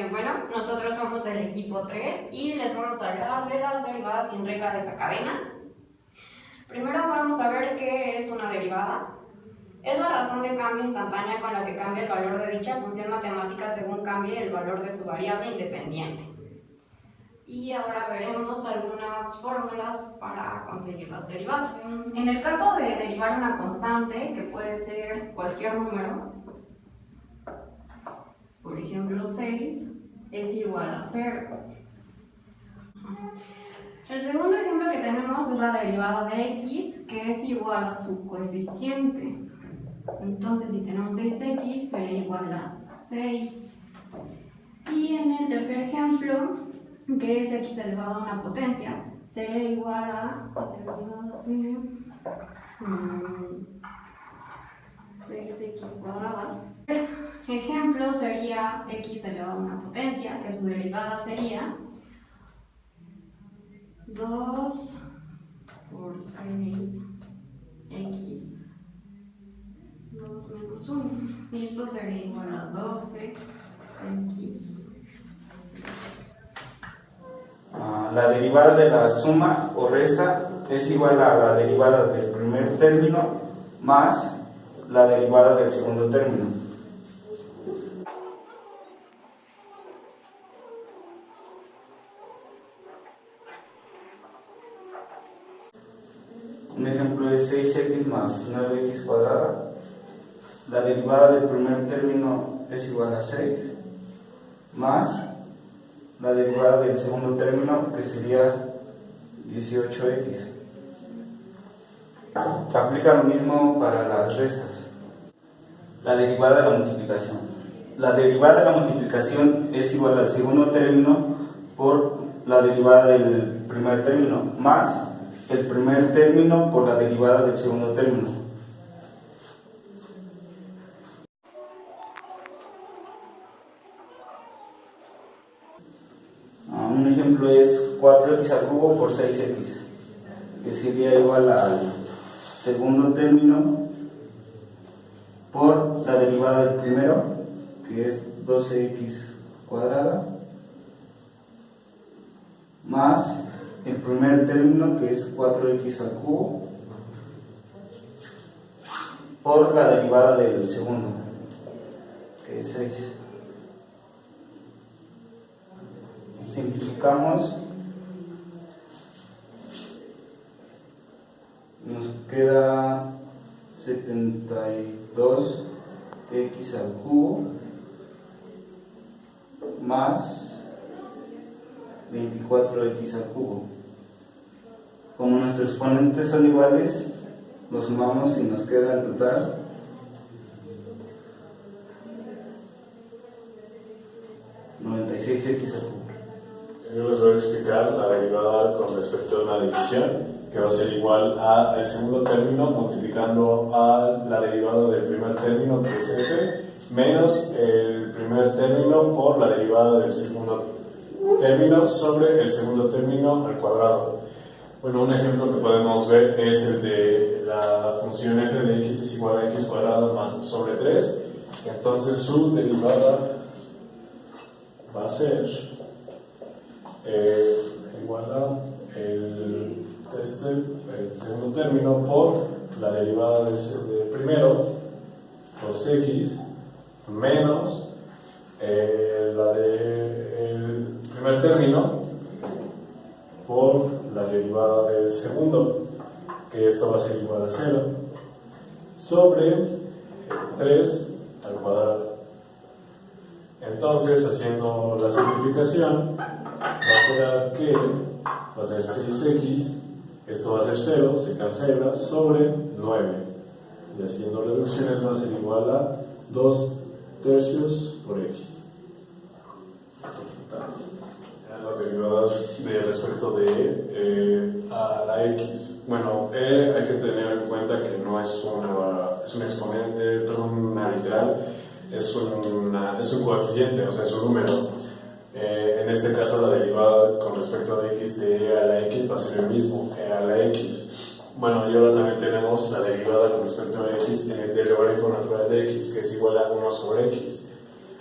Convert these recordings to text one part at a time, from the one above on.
Bueno, nosotros somos el equipo 3 y les vamos a hablar de las derivadas sin regla de la cadena. Primero vamos a ver qué es una derivada. Es la razón de cambio instantánea con la que cambia el valor de dicha función matemática según cambie el valor de su variable independiente. Y ahora veremos algunas fórmulas para conseguir las derivadas. En el caso de derivar una constante, que puede ser cualquier número, por ejemplo 6, es igual a 0. El segundo ejemplo que tenemos es la derivada de x, que es igual a su coeficiente. Entonces, si tenemos 6x, sería igual a 6. Y en el tercer ejemplo, que es x elevado a una potencia, sería igual a 6x cuadrada. El ejemplo sería x elevado a una potencia, que su derivada sería 2 por 6x 2 menos 1. Y esto sería igual a 12x. La derivada de la suma o resta es igual a la derivada del primer término más la derivada del segundo término. Un ejemplo es 6x más 9x cuadrada. La derivada del primer término es igual a 6 más la derivada del segundo término, que sería 18x. Aplica lo mismo para las restas. La derivada de la multiplicación. La derivada de la multiplicación es igual al segundo término por la derivada del primer término más el primer término por la derivada del segundo término. Un ejemplo es 4x al cubo por 6x, que sería igual al segundo término por la derivada del primero, que es 12x cuadrada, más el primer término, que es 4x al cubo, por la derivada del segundo, que es 6. Simplificamos, nos queda 72x al cubo más 24x al cubo. Como nuestros exponentes son iguales, los sumamos y nos queda en total 96x al cubo. Yo les voy a explicar la derivada con respecto a una división, que va a ser igual al segundo término multiplicando a la derivada del primer término, que es f, menos el primer término por la derivada del segundo término sobre el segundo término al cuadrado. Bueno, un ejemplo que podemos ver es el de la función f de x es igual a x cuadrado más sobre 3. Entonces su derivada va a ser igual a el segundo término por la derivada del primero, 2x, menos la del primer término por la derivada del segundo, que esto va a ser igual a 0, sobre 3 al cuadrado. Entonces, haciendo la simplificación, va a quedar que va a ser 6x, esto va a ser 0, se cancela, sobre 9. Y haciendo reducciones va a ser igual a 2/3 por x. Las derivadas de respecto de a la x. Bueno, hay que tener en cuenta que no es un exponente, una literal, es un coeficiente, o sea, es un número. En este caso, la derivada con respecto a x de e a la x va a ser el mismo, e a la x. Bueno, y ahora también tenemos la derivada con respecto a x del logaritmo natural de x, que es igual a 1 sobre x.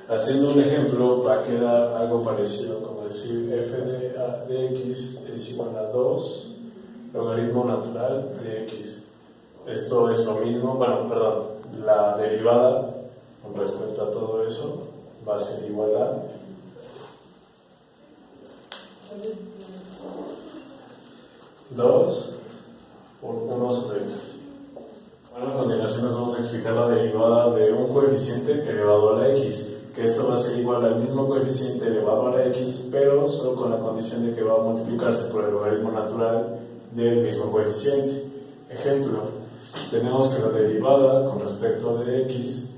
Haciendo un ejemplo, va a quedar algo parecido, como decir f de x es igual a 2 logaritmo natural de x. Esto es lo mismo, bueno, perdón, la derivada con respecto a todo eso va a ser igual a 2 por 1 sobre x. Bueno, a continuación nos vamos a explicar la derivada de un coeficiente elevado a la x, que esto va a ser igual al mismo coeficiente elevado a la x, pero solo con la condición de que va a multiplicarse por el logaritmo natural del mismo coeficiente. Ejemplo, tenemos que la derivada con respecto de x,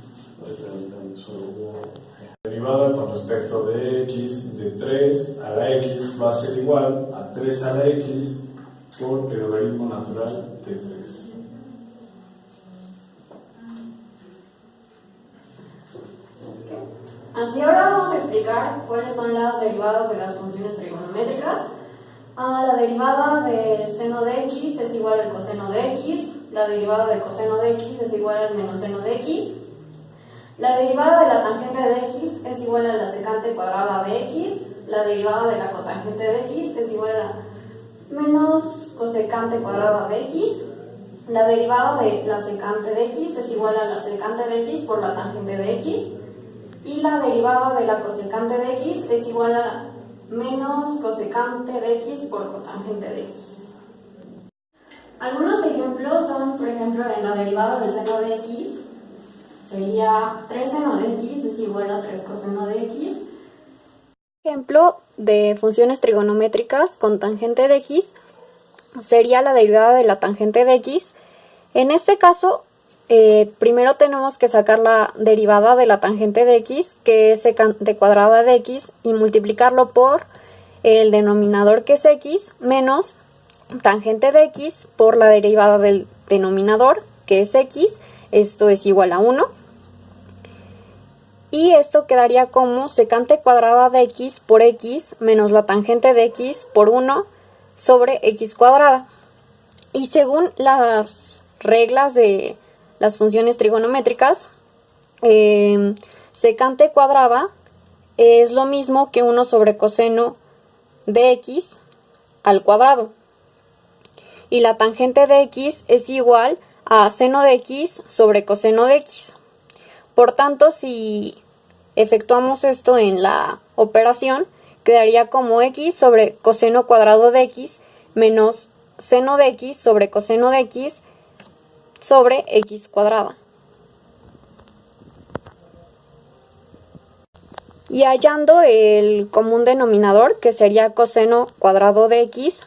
la derivada con respecto de x de 3 a la x va a ser igual a 3 a la x por el logaritmo natural de 3. Así ahora vamos a explicar cuáles son las derivadas de las funciones trigonométricas. La derivada del seno de x es igual al coseno de x, la derivada del coseno de x es igual al menos seno de x, la derivada de la tangente de x es igual a la secante cuadrada de x, la derivada de la cotangente de x es igual a menos cosecante cuadrada de x, la derivada de la secante de x es igual a la secante de x por la tangente de x, y la derivada de la cosecante de x es igual a menos cosecante de x por cotangente de x. Algunos ejemplos son, por ejemplo, en la derivada del seno de x, sería 3 seno de x es igual a 3 coseno de x. Ejemplo de funciones trigonométricas con tangente de x sería la derivada de la tangente de x. En este caso, primero tenemos que sacar la derivada de la tangente de x, que es secante cuadrada de x, y multiplicarlo por el denominador, que es x, menos tangente de x por la derivada del denominador, que es x. Esto es igual a 1. Y esto quedaría como secante cuadrada de x por x menos la tangente de x por 1 sobre x cuadrada. Y según las reglas de las funciones trigonométricas, secante cuadrada es lo mismo que 1 sobre coseno de x al cuadrado. Y la tangente de x es igual a seno de x sobre coseno de x. Por tanto, si efectuamos esto en la operación, quedaría como x sobre coseno cuadrado de x menos seno de x sobre coseno de x sobre x cuadrada. Y hallando el común denominador, que sería coseno cuadrado de x,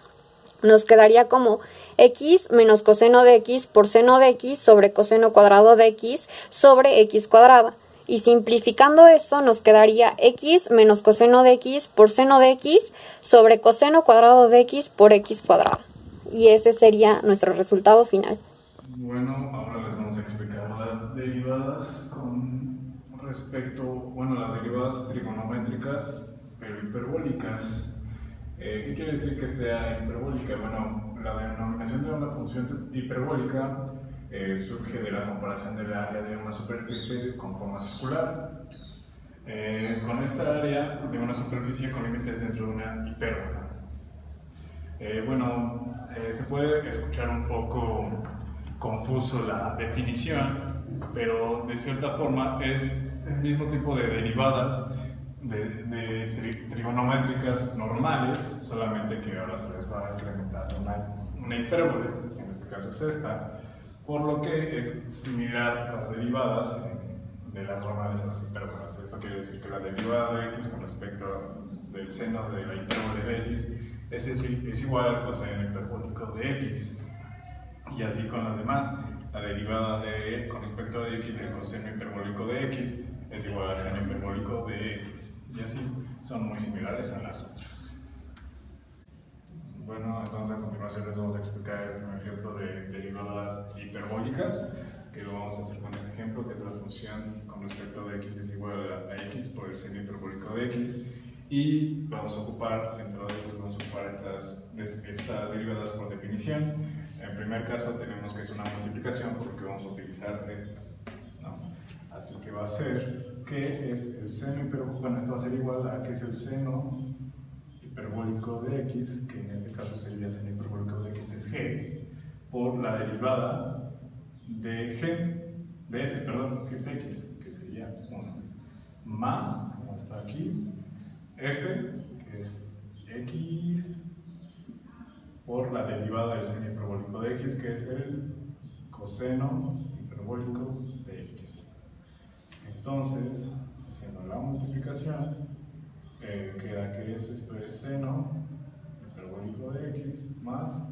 nos quedaría como x menos coseno de x por seno de x sobre coseno cuadrado de x sobre x cuadrada. Y simplificando esto, nos quedaría x menos coseno de x por seno de x sobre coseno cuadrado de x por x cuadrada. Y ese sería nuestro resultado final. Bueno, ahora les vamos a explicar las derivadas con respecto, las derivadas trigonométricas, pero hiperbólicas. ¿Qué quiere decir que sea hiperbólica? Bueno, la denominación de una función hiperbólica surge de la comparación del área de una superficie con forma circular con esta área de una superficie con límites dentro de una hipérbola. Se puede escuchar un poco confuso la definición, pero de cierta forma es el mismo tipo de derivadas trigonométricas normales, solamente que ahora se les va a incrementar una hipérbole, que en este caso es esta, por lo que es similar a las derivadas de las normales a las hipérbolas. Esto quiere decir que la derivada de x con respecto del seno de la hipérbole de x es igual al coseno hiperbólico de x. Y así con las demás, la derivada con respecto de x del coseno hiperbólico de x es igual al seno hiperbólico de x. Y así son muy similares a las otras. Bueno, entonces a continuación les vamos a explicar un ejemplo de derivadas hiperbólicas, que lo vamos a hacer con este ejemplo, que es la función con respecto de x es igual a x por el seno hiperbólico de x. Y vamos a ocupar, dentro de eso vamos a ocupar estas derivadas por definición. En primer caso tenemos que es una multiplicación porque vamos a utilizar esta, ¿no? Así que va a ser qué es el seno hiperbólico. Bueno, esto va a ser igual a qué es el seno hiperbólico de x, que en este caso sería el seno hiperbólico de x es g, por la derivada de f, perdón, que es x, que sería 1, más, como está aquí, f, que es x, por la derivada del seno hiperbólico de x, que es el coseno hiperbólico de x. Entonces, haciendo la multiplicación, queda que esto es seno hiperbólico de x más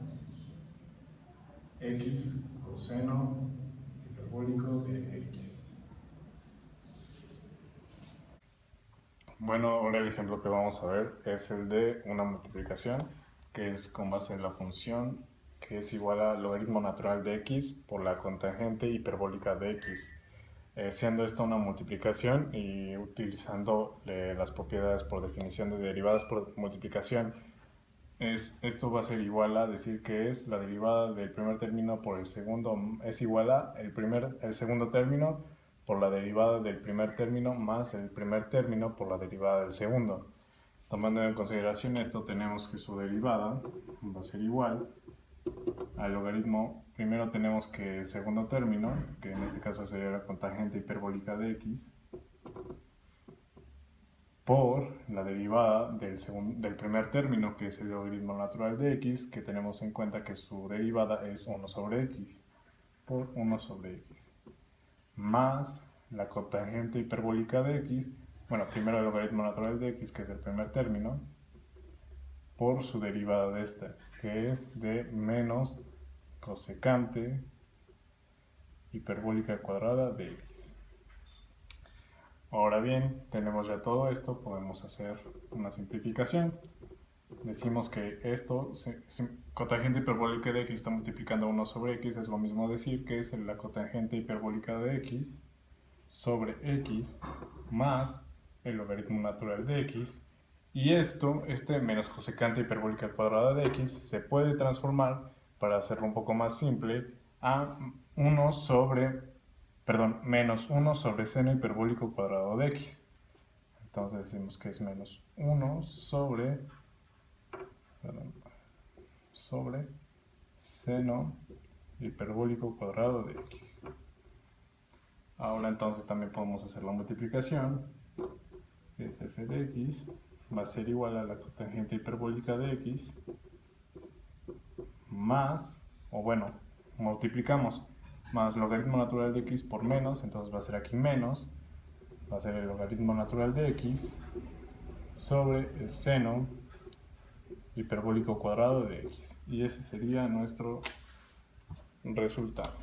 x coseno hiperbólico de x. Bueno, ahora el ejemplo que vamos a ver es el de una multiplicación que es con base en la función que es igual al logaritmo natural de x por la cotangente hiperbólica de x. Siendo esta una multiplicación y utilizando las propiedades por definición de derivadas por multiplicación, esto va a ser igual a decir que es la derivada del primer término por el segundo, es igual a el segundo término por la derivada del primer término más el primer término por la derivada del segundo. Tomando en consideración esto, tenemos que su derivada va a ser igual al logaritmo. Primero tenemos que el segundo término, que en este caso sería la cotangente hiperbólica de x, por la derivada del primer término, que es el logaritmo natural de x, que tenemos en cuenta que su derivada es 1 sobre x, por 1 sobre x, más la cotangente hiperbólica de x, bueno, primero el logaritmo natural de x, que es el primer término, por su derivada de esta, que es de menos cosecante hiperbólica cuadrada de x. Ahora bien, tenemos ya todo esto, podemos hacer una simplificación. Decimos que esto, cotangente hiperbólica de x está multiplicando 1 sobre x, es lo mismo decir que es la cotangente hiperbólica de x sobre x más el logaritmo natural de x. Y esto, menos cosecante hiperbólica cuadrada de x, se puede transformar, para hacerlo un poco más simple, a menos 1 sobre seno hiperbólico cuadrado de x. Entonces decimos que es menos 1 sobre seno hiperbólico cuadrado de x. Ahora entonces también podemos hacer la multiplicación, que es f de x, va a ser igual a la cotangente hiperbólica de x, más, multiplicamos, más logaritmo natural de x por menos, entonces va a ser aquí menos, va a ser el logaritmo natural de x sobre el seno hiperbólico cuadrado de x. Y ese sería nuestro resultado.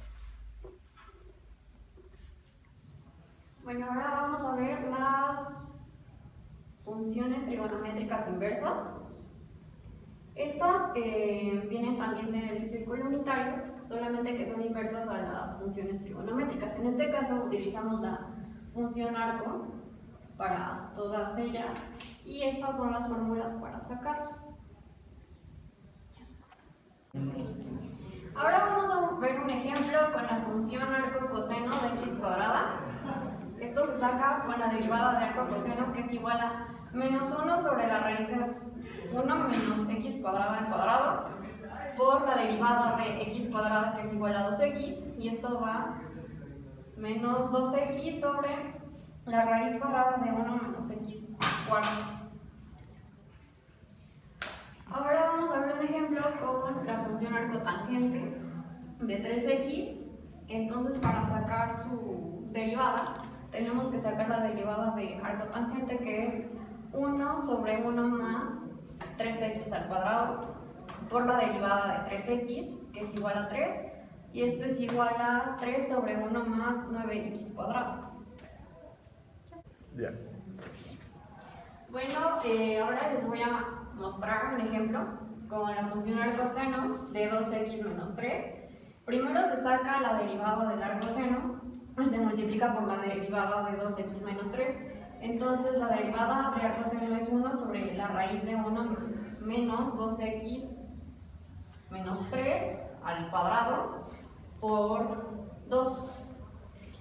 Bueno, ahora vamos a ver las funciones trigonométricas inversas. Estas vienen también del círculo unitario, solamente que son inversas a las funciones trigonométricas. En este caso utilizamos la función arco para todas ellas y estas son las fórmulas para sacarlas. Ahora vamos a ver un ejemplo con la función arco coseno de x cuadrada. Esto se saca con la derivada de arco coseno, que es igual a menos 1 sobre la raíz de 1 menos x cuadrada al cuadrado por la derivada de x cuadrada, que es igual a 2x, y esto va menos 2x sobre la raíz cuadrada de 1 menos x cuarto. Ahora vamos a ver un ejemplo con la función arcotangente de 3x. Entonces, para sacar su derivada, tenemos que sacar la derivada de arcotangente, que es 1 sobre 1 más 3x al cuadrado por la derivada de 3x, que es igual a 3, y esto es igual a 3 sobre 1 más 9x cuadrado. Bien. Bueno, ahora les voy a mostrar un ejemplo con la función arcoseno de 2x menos 3. Primero se saca la derivada del arcoseno y se multiplica por la derivada de 2x menos 3. Entonces la derivada de arcoseno es 1 sobre la raíz de 1 menos 2x menos 3 al cuadrado por 2.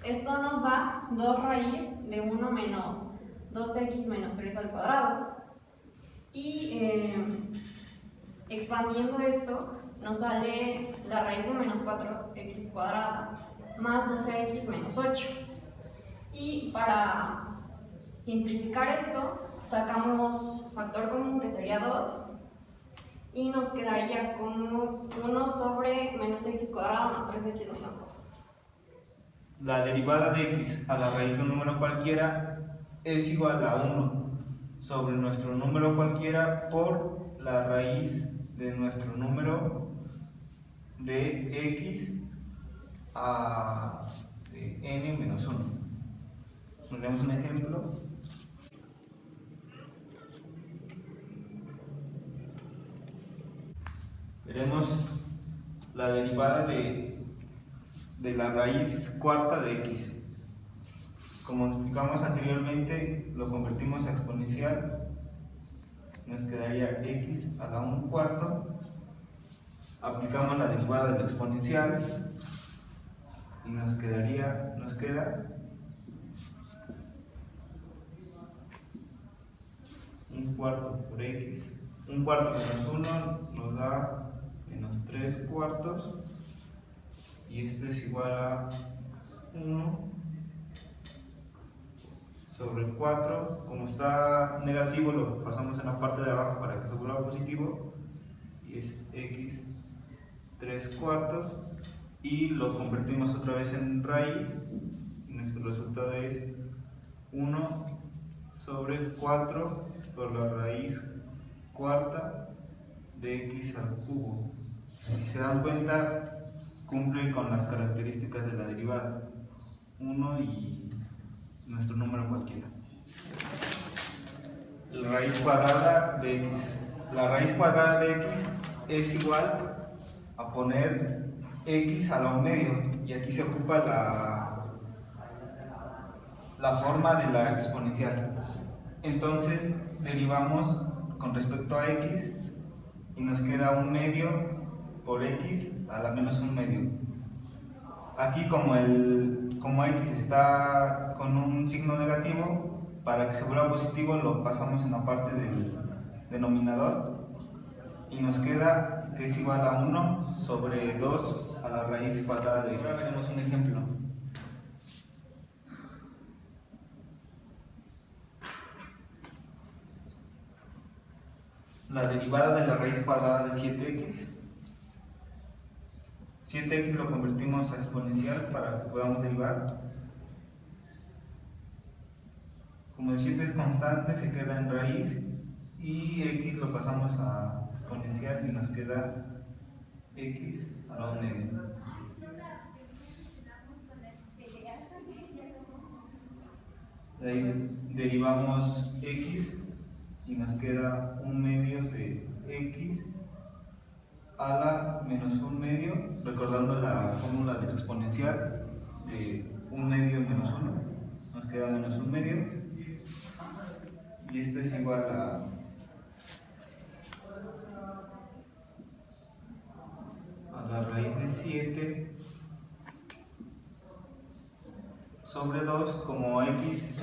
Esto nos da 2 raíz de 1 menos 2x menos 3 al cuadrado. Y expandiendo esto, nos sale la raíz de menos 4x cuadrada más 12x menos 8. Y para simplificar esto, sacamos factor común que sería 2 y nos quedaría como 1 sobre menos x cuadrado más 3x menos 2. La derivada de x a la raíz de un número cualquiera es igual a 1 sobre nuestro número cualquiera por la raíz de nuestro número de x a n menos 1. Ponemos un ejemplo. Veremos la derivada de la raíz cuarta de x. Como explicamos anteriormente, lo convertimos a exponencial. Nos quedaría x a la 1/4. Aplicamos la derivada del exponencial y nos queda 1/4 por x. 1/4 menos 1 nos da menos 3/4 y esto es igual a 1 sobre 4. Como está negativo, lo pasamos en la parte de abajo para que se vuelva positivo y es x 3/4 y lo convertimos otra vez en raíz y nuestro resultado es 1 sobre 4 por la raíz cuarta de x al cubo. Y si se dan cuenta, cumple con las características de la derivada, 1 y nuestro número cualquiera. La raíz cuadrada de x. La raíz cuadrada de x es igual a poner x a la 1/2 y aquí se ocupa la forma de la exponencial. Entonces derivamos con respecto a x y nos queda 1/2 por x a la menos 1/2. Aquí como x está con un signo negativo, para que se vuelva positivo lo pasamos en la parte del denominador y nos queda que es igual a 1 sobre 2 a la raíz cuadrada de x. Ahora veremos un ejemplo. La derivada de la raíz cuadrada de 7x. 7x lo convertimos a exponencial para que podamos derivar. Como el 7 es constante, se queda en raíz y x lo pasamos a exponencial y nos queda x a la 1/2. De ahí derivamos x y nos queda 1/2 de x a la menos 1/2, recordando la fórmula del exponencial de 1/2 menos 1, nos queda menos 1/2 y esto es igual a la raíz de 7 sobre 2. Como x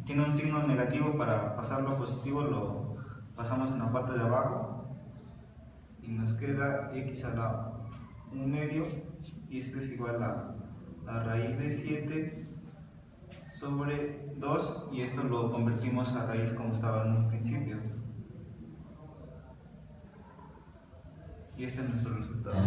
tiene un signo negativo, para pasarlo a positivo lo pasamos en la parte de abajo y nos queda x a la 1/2 y esto es igual a la raíz de 7 sobre 2 y esto lo convertimos a raíz como estaba en un principio y este es nuestro resultado.